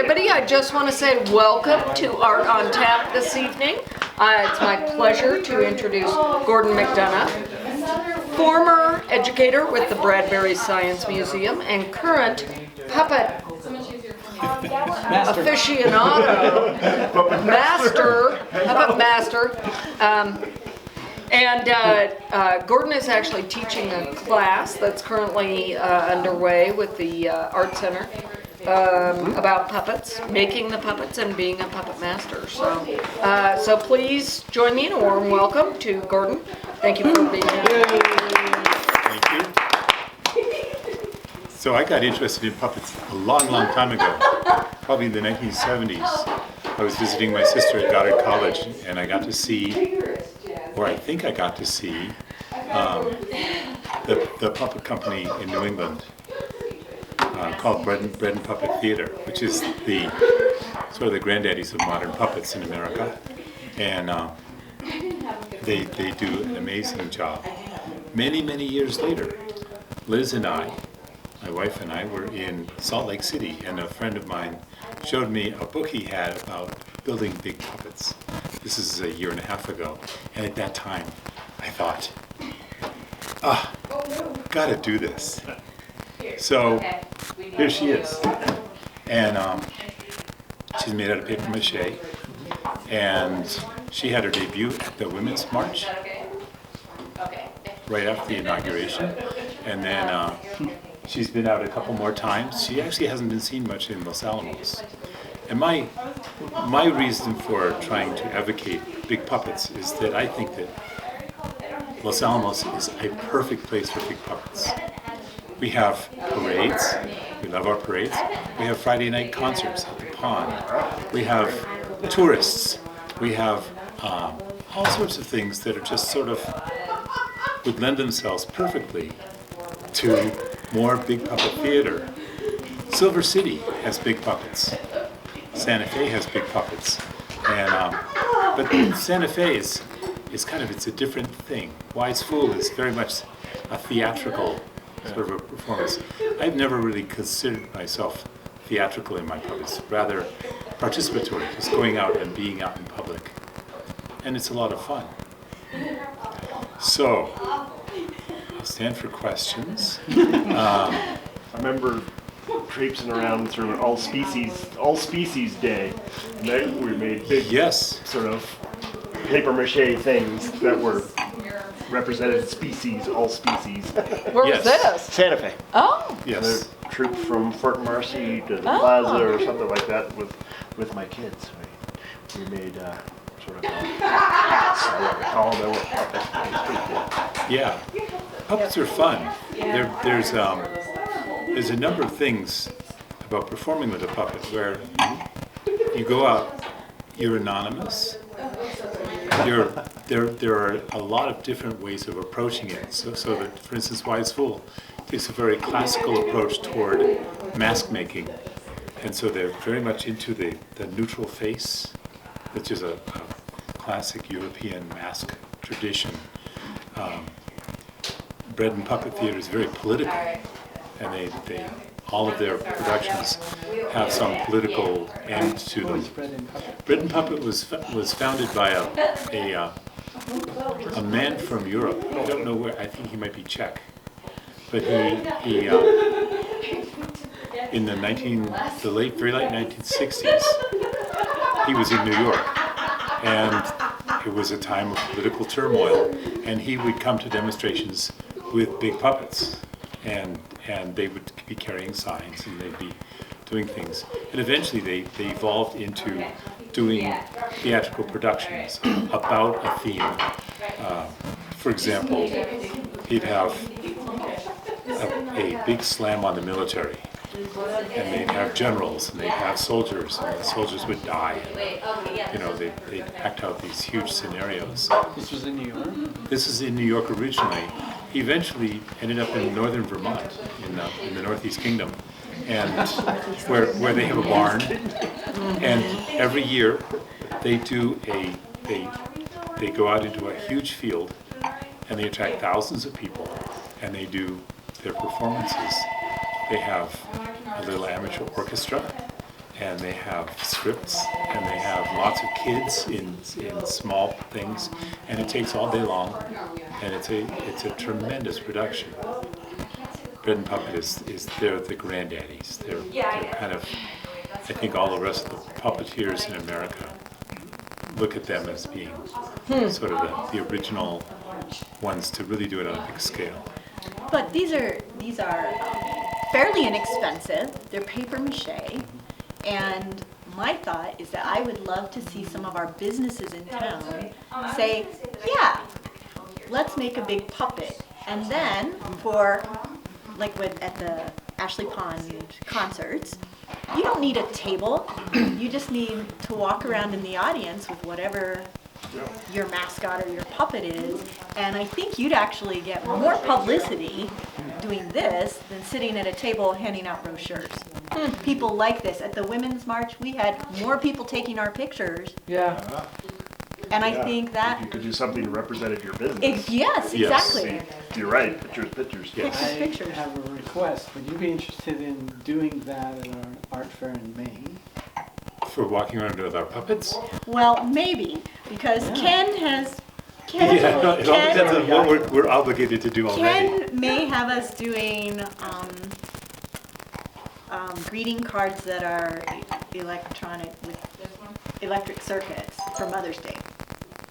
everybody. I just want to say welcome to Art on Tap this evening. It's my pleasure to introduce Gordon McDonough, former educator with the Bradbury Science Museum and current puppet aficionado, puppet master. Gordon is actually teaching a class that's currently underway with the Art Center about puppets, making the puppets and being a puppet master. So please join me in a warm welcome to Gordon. Thank you for being here. Thank you. So I got interested in puppets a long time ago, probably in the 1970s. I was visiting my sister at Goddard College, and I got to see, or I think I got to see, the puppet company in New England called Bread and Puppet Theater, which is the sort of the granddaddies of modern puppets in America, and they do an amazing job. Many years later, Liz and I, my wife and I, were in Salt Lake City, and a friend of mine showed me a book he had about building big puppets. This is a year and a half ago, and at that time, I thought, gotta do this. So here she is, and she's made out of paper mache, and she had her debut at the Women's March right after the inauguration, and then she's been out a couple more times. She actually hasn't been seen much in Los Alamos. And my reason for trying to advocate big puppets is that I think that Los Alamos is a perfect place for big puppets. We have parades. We love our parades. We have Friday night concerts at the pond. We have tourists. We have all sorts of things that are just sort of would lend themselves perfectly to more big puppet theater. Silver City has big puppets. Santa Fe has big puppets, and but Santa Fe is kind of, it's a different thing. Wise Fool is very much a theatrical sort of a performance. I've never really considered myself theatrical in my puppets, rather participatory, just going out and being out in public, and it's a lot of fun. So I'll stand for questions. I remember traipsing around through all species day, and we made big sort of paper mache things that were represented species, all species. Where was this? Santa Fe. Oh. Yes. A troop from Fort Marcy to the plaza or something like that with my kids. We made sort of hats, I what we call them. Yeah, puppets are fun. There's a number of things about performing with a puppet where you go out, you're anonymous. There are a lot of different ways of approaching it. So that, for instance, Wise Fool takes a very classical approach toward mask making, and so they're very much into the neutral face, which is a classic European mask tradition. Bread and Puppet Theater is very political, and they all of their productions have some political end to them. Bread and Puppet was founded by a man from Europe. I don't know where. I think he might be Czech, but he in the very late 1960s, he was in New York, and it was a time of political turmoil, and he would come to demonstrations with big puppets, and they would be carrying signs, and they'd be doing things. And eventually they evolved into doing theatrical productions about a theme. For example, he'd have a big slam on the military, and they'd have generals, and they'd have soldiers, and the soldiers would die. And, they'd act out these huge scenarios. This was in New York? This is in New York originally. He eventually ended up in northern Vermont, in the Northeast Kingdom, and where they have a barn. And every year they go out into a huge field, and they attract thousands of people, and they do their performances. They have a little amateur orchestra, and they have scripts, and they have lots of kids in small things, and it takes all day long, and it's a tremendous production. Bread and Puppet is they're the granddaddies. They're kind of, I think all the rest of the puppeteers in America look at them as being sort of the original ones to really do it on a big scale. But these are fairly inexpensive. They're paper mache, and my thought is that I would love to see some of our businesses in town say, yeah, let's make a big puppet. And then for, like at the Ashley Pond concerts, you don't need a table. You just need to walk around in the audience with whatever your mascot or your puppet is. And I think you'd actually get more publicity doing this than sitting at a table handing out brochures. People like this. At the Women's March, we had more people taking our pictures. Yeah. And I think that... You could do something represented of your business. Yes, exactly. You're right, pictures. Yes. Pictures. I have a request. Would you be interested in doing that at our art fair in May? For walking around with our puppets? Well, maybe, because Ken has... Yeah, it all depends on what we're obligated to do already. Ken may have us doing greeting cards that are electronic with electric circuits for Mother's Day.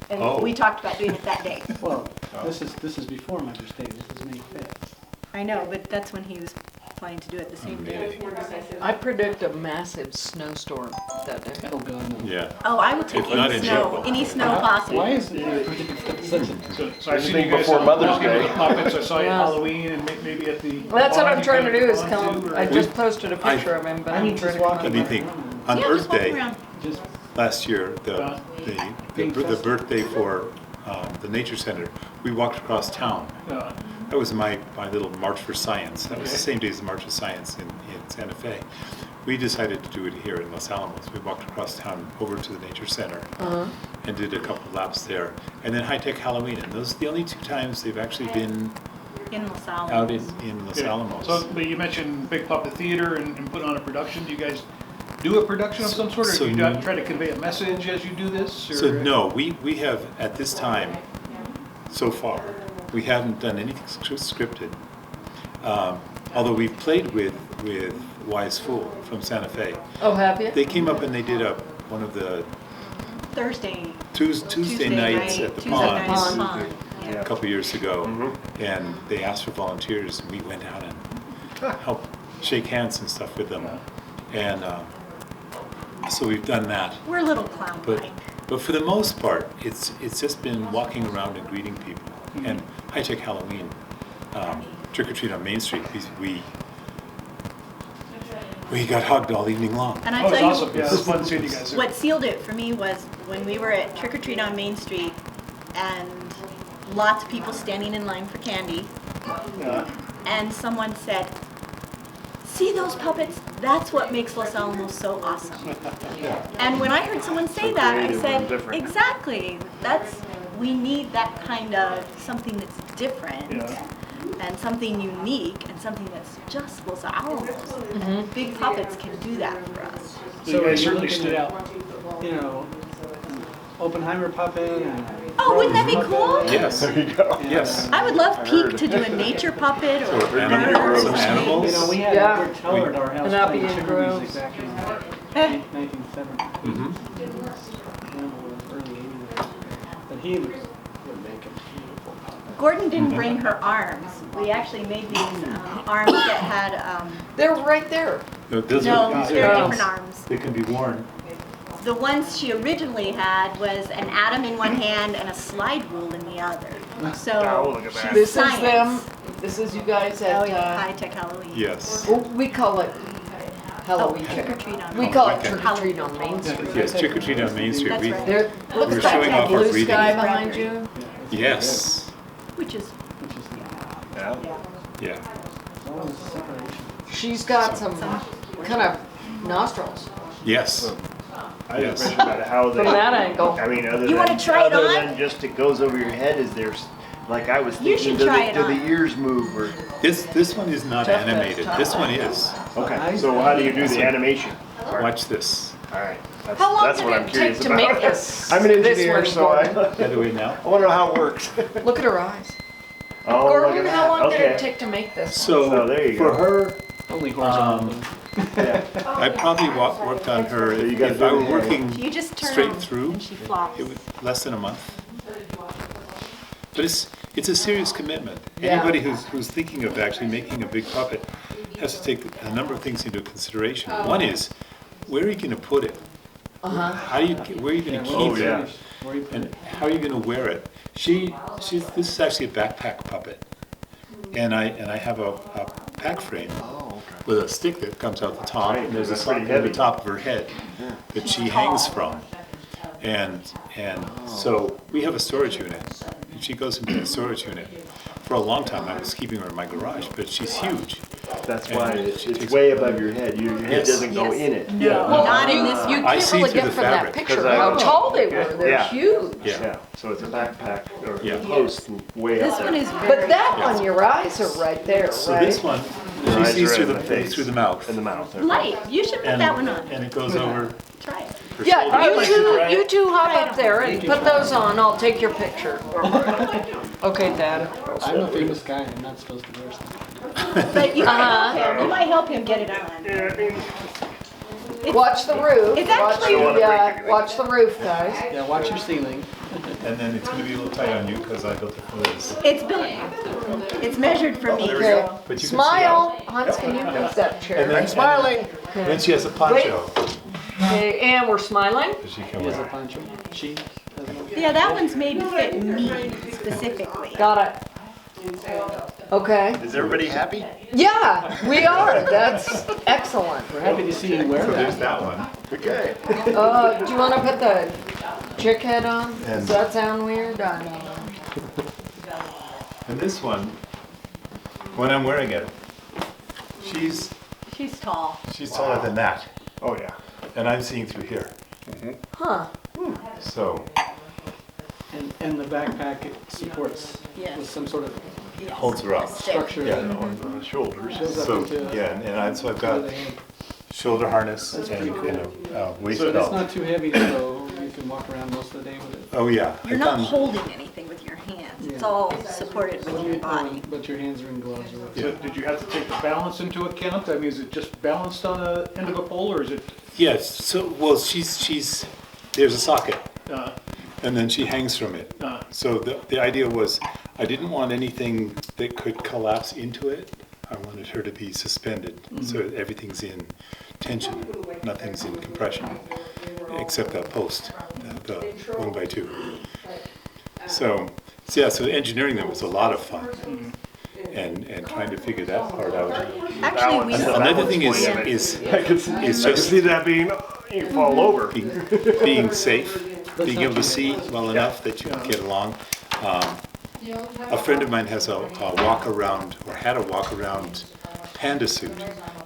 And we talked about doing it that day. Well, this is before Mother's Day. This is May 5th. I know, but that's when he was planning to do it the same day. I predict a massive snowstorm that day. Oh, God, no. Yeah. Oh, I will take If not in April. any snow possible. Why is it such a... So I see Anything you guys before have Mother's walking with Day. the puppets. I saw you at Yeah. Halloween and maybe at the. Well, that's what barn I'm you trying to kinda do is gone come, to, I or- just posted a picture of him, but I I'm mean, trying just to walk come Let me think. On Yeah, Earth just walk Day around. Just last year, the birthday for the Nature Center, we walked across town. That was my little March for Science. That was the same day as the March for Science in Santa Fe. We decided to do it here in Los Alamos. We walked across town over to the Nature Center and did a couple laps there. And then High Tech Halloween. And those are the only 2 times they've actually been In Los Alamos. out in Los Yeah. Alamos. So, but you mentioned Big Puppet Theater and put on a production. Do you guys do a production of some sort, or So do you no. try to convey a message as you do this? Or? So no, we have at this time, so far, we haven't done anything scripted. Although we've played with Wise Fool from Santa Fe. Oh, have you? They came up and they did one of the Thursday. Tuesday nights night, at the Tuesday night Ponds at the Pond. a Yeah. couple years ago, and they asked for volunteers, and we went out and helped shake hands and stuff with them, and so we've done that. We're a little clown-like. But for the most part, it's just been walking around and greeting people. And High Tech Halloween, Trick or Treat on Main Street, we got hugged all evening long. And I Oh, it's tell you, awesome. Yeah, it's fun seeing you guys there. what sealed it for me was when we were at Trick or Treat on Main Street and lots of people standing in line for candy, and someone said, "See those puppets? That's what makes Los Alamos so awesome." And when I heard someone say So that, I creative and said, different. exactly. We need that kind of something that's different. Yeah. And something unique and something that's just Los Alamos. Big puppets can do that for us. So you are guys you certainly looking stood at, out. Oppenheimer puppet and... Oh, wouldn't that be cool? Yes. There you go. Yes. I would love Pete heard. to do a nature puppet or Or animals, birds. some animals. We had Yeah. a good teller at our house And I'll be playing in chipper groves. music back in Eh. 1970. Mhm. Early 80s. But he would make a beautiful puppet. Gordon didn't bring her arms. We actually made these arms that had, They're right there. No, those no, are, these they're are, different arms. they can be worn. The ones she originally had was an atom in one hand and a slide rule in the other. Oh, So look at that. This Science. is them. This is you guys at, Oh yeah, High Tech Halloween. Yes. well, we call it Halloween. Trick or treat on. We call it Okay. trick or treat on Main Street. Yes, Trick or Treat on Main Street. That's We, right. There, looks We're like showing that off our blue breeding. sky behind you. yes. Which is Which is Yeah. Yeah. always separation. She's got some kind of nostrils. Yes. I had a Yes. question about how they. From that angle. I mean, other You wanna than try it other on? than just it goes over your head, is there like I was You thinking, should try it do the on. ears move or? This one is not Tough animated. tough. This one is. Okay. So how do you do the animation? Watch this. All right. How long That's did what I'm it take curious to about. make this? I'm an this engineer, one, so I By the way, now. want to know how it works. Look at her eyes. Oh, look Gordon, at that. how long did Okay. it take to make this? So there you for go. her, Only horizontal. Yeah. I probably worked on her, So you gotta if I do were the hair. working You just turn straight them through, and she flops. it was less than a month. But it's a serious commitment. Yeah. Anybody who's thinking of actually making a big puppet has to take a number of things into consideration. One is, where are you going to put it? Where are you going to keep Oh, it? yeah. Where you put And it. how are you going to wear it? This is actually a backpack puppet, and I have a pack frame Oh, okay. with a stick that comes out the top, Right, and there's a that's pretty socket at the heavy. top of her head that she hangs from, and so we have a storage unit, and she goes into the storage unit. For a long time, I was keeping her in my garage, but she's huge. That's And why she it's takes- way above your head. Your head Yes. doesn't go Yes. in it. No, Well, not in this You one. I can't see really through get the from that fabric. picture 'Cause I- how tall they were. They're Yeah. huge. Yeah. Yeah. So it's a backpack or Yeah. a post way This up there. one is very. But that one, your eyes are right there, So right? this one, Your she eyes sees are through in the face. through the mouth, In the mouth. Okay. Light. You should put and that one on. and it goes over Try it. her Yeah, shoulder. you two hop up there and put those on. I'll take your picture. Okay, Dad. I'm a famous guy, I'm not supposed to wear something. But you might help him. You might help him get it on. Watch the roof. It's actually- Watch the roof, guys. Yeah, watch your ceiling. And then it's going to be a little tight on you because I built it for Liz. It's built. It's measured for me. There we Okay. go. But you can see Smile. Hans, can you move that And chair? then, Smiling. Then she has a poncho. Okay, and we're smiling. that she can He has a wear. poncho. She doesn't. Yeah, that one's made to fit me specifically. Got it. Okay. Is everybody happy? Yeah, we are. That's excellent. We're happy to see you wear So there's that. that one. Okay. Do you want to put the chick head on? Does And- that sound weird? I don't know. And this one, when I'm wearing it, she's She's tall. taller than that, Oh yeah. and I'm seeing through here. Huh. So And the backpack it supports Yes. with some sort of it holds her up. structure. Yeah. that On the shoulders. shows up So into so I've got the hand. shoulder harness That's and, pretty cool. and a waist So it's belt. not too heavy, so you can walk around most of the day with it. Oh yeah. You're I've not done- holding anything with your hands. It's Yeah. all supported with your body. But your hands are in gloves or So whatever. did you have to take the balance into account? I mean, is it just balanced on a end of a pole, or is it, Yes. So well, she's there's a socket, uh, and then she hangs from it. So the idea was, I didn't want anything that could collapse into it. I wanted her to be suspended, so everything's in tension, nothing's in compression, except that post, the 1x2. So engineering them was a lot of fun, and trying to figure that part out. Actually, we Another thing is I could see, it's I could just see that being, you fall over. being safe, being able to see well enough that you can get along. A friend of mine has a walk around, or had a walk around panda suit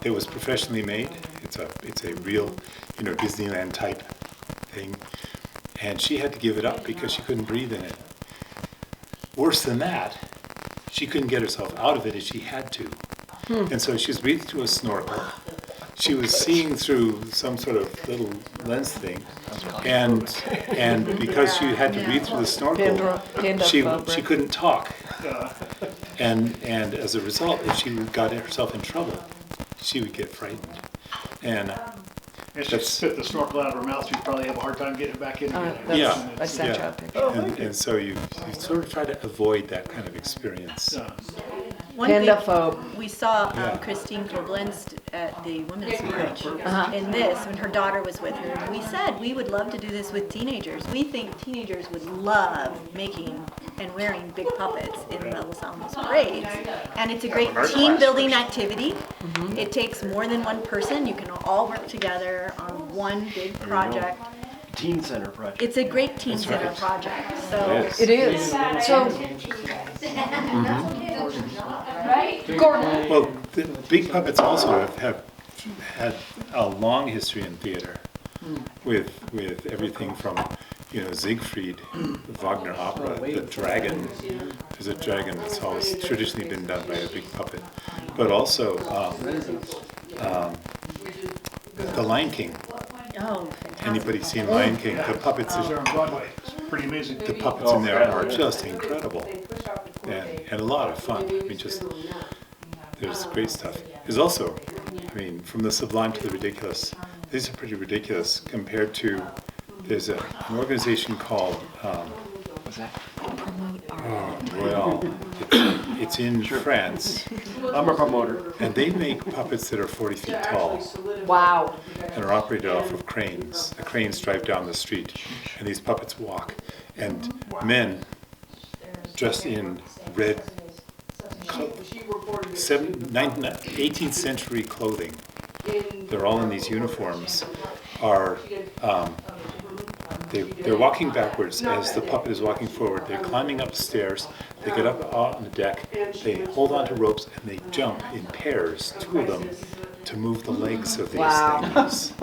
that was professionally made. It's a real, Disneyland type thing, and she had to give it up because she couldn't breathe in it. Worse than that, she couldn't get herself out of it as she had to, and so she was breathing through a snorkel. She was seeing through some sort of little lens thing, and because she had to breathe through the snorkel, she couldn't talk, and as a result, if she got herself in trouble, she would get frightened, and if she That's- spit the snorkel out of her mouth, she'd probably have a hard time getting it back in again. Yeah. I sent you a picture. and so you sort of try to avoid that kind of experience. one thing Panda phobe. we saw Yeah. Christine Koblenz at the Women's March Uh-huh. in this when her daughter was with her. And we said we would love to do this with teenagers. We think teenagers would love making and wearing big puppets in the Los Alamos parades. And it's a great team building activity. It takes more than one person. You can all work together on one big project. Teen center project. It's a great teen That's center right. project. So Yes. It is. So, Gordon, Well, the big puppets also have had a long history in theater, with everything from Siegfried, the Wagner opera, the dragon. There's a dragon that's always traditionally been done by a big puppet, but also The Lion King. Oh, fantastic. Anybody seen Lion King? The puppets, Those are on Broadway. It's pretty amazing. the puppets in there are just incredible, and a lot of fun. I mean, just there's great stuff. There's also, I mean, from the sublime to the ridiculous. These are pretty ridiculous compared to. There's an organization called. What's that? Well, it's in France, I'm a promoter. and they make puppets that are 40 feet tall Wow. and are operated off of cranes. The cranes drive down the street, and these puppets walk. And men dressed in red, 18th century clothing, they're all in these uniforms, are they're walking backwards as the puppet is walking forward. They're climbing up stairs. They get up on the deck. They hold on to ropes and they jump in pairs, two of them, to move the legs of these Wow. things.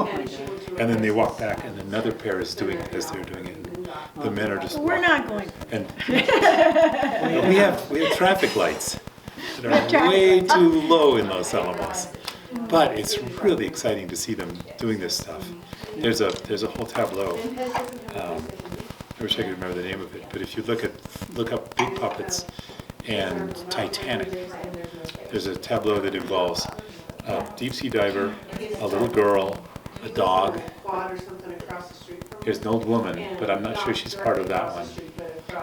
And then they walk back, and another pair is doing it as they're doing it. And the men are just We're walking. not going. And we have traffic lights that are way too low in Los Alamos. But it's really exciting to see them doing this stuff. There's a whole tableau. I wish I could remember the name of it. But if you look up big puppets and Titanic, there's a tableau that involves a deep sea diver, a little girl, a dog. There's an old woman, but I'm not sure she's part of that one.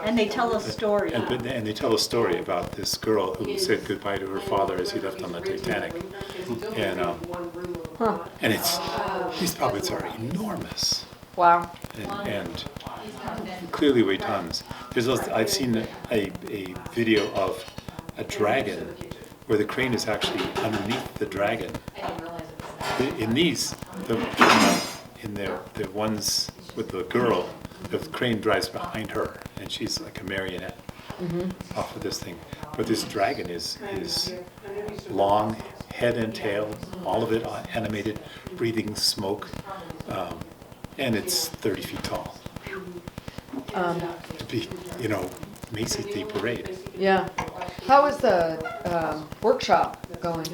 And they tell a story. And they tell a story about this girl who said goodbye to her father as he left on the Titanic. And it's these puppets are enormous Wow. and clearly weigh tons. I've seen a video of a dragon where the crane is actually underneath the dragon. In these, the ones with the girl, the crane drives behind her, and she's like a marionette off of this thing. But this dragon is long, head and tail, all of it animated, breathing smoke, and it's 30 feet tall. To be, Macy's Day Parade. Yeah. How is the workshop going?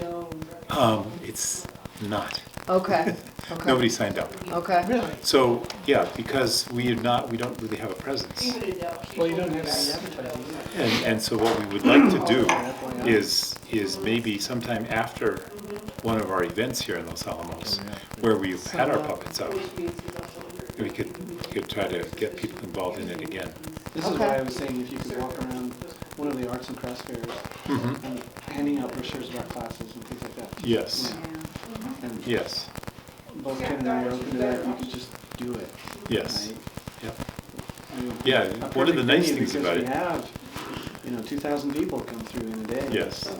It's not. Okay. Okay. Nobody signed up. Okay. So, yeah, because we don't really have a presence. Well, you don't have any advertising either. And so what we would like to do is maybe sometime after one of our events here in Los Alamos, where we've had our puppets out, we could try to get people involved in it again. This is why I was saying if you could walk around one of the arts and crafts fairs and handing out brochures about classes and things like that. Yes. And Yes. both Ken and I are open to that. You could just do it. Yes. Right? Yep. I mean, Yeah, a one of the perfect nice venue things about because it. we have, 2,000 people come through in a day. Yes. So,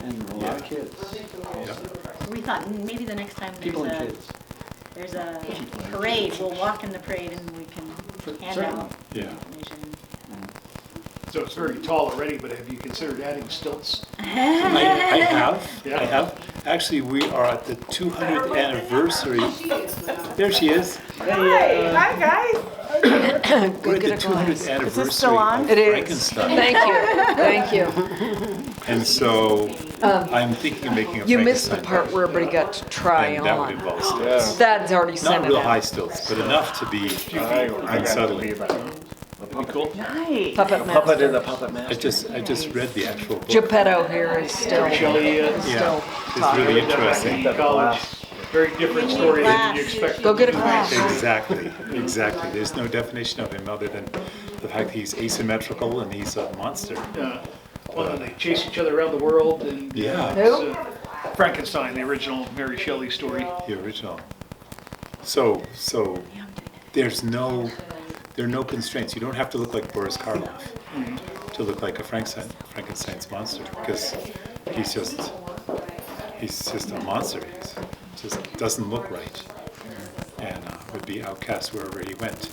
and a lot of kids. Yep. We thought maybe the next time People and kids. there's a parade, we'll walk in the parade and we can hand Certainly. out Yeah. information. So it's very tall already, but have you considered adding stilts? I have. Yeah. I have. Actually, we are at the 200th anniversary. There she is. Hi guys. We're at get the a 200th glass. anniversary Is this still on? of It is. Frankenstein. Thank you. And so I'm thinking of making a You missed the Frankenstein part where everybody got to try and that would on. involve stilts. Dad's already Not sent it real high out. stilts, but enough to be I got to unsettling. be about That'd be cool. Nice. Puppet Puppet master. in the puppet master. I just read the actual book. Geppetto here is still. Shelley, Yeah, Still it's really read that back in interesting. college. Very different story than you Glass. expect. Go get a glass. Exactly. There's no definition of him other than the fact that he's asymmetrical and he's a monster. Well, then they chase each other around the world and. Yeah. Who? Frankenstein, the original Mary Shelley story. The original. So there are no constraints. You don't have to look like Boris Karloff to look like a Frankenstein's monster, because he's just a monster. He just doesn't look right, and would be outcast wherever he went.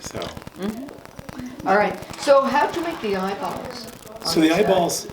So All right. So how'd you make the eyeballs? the eyeballs,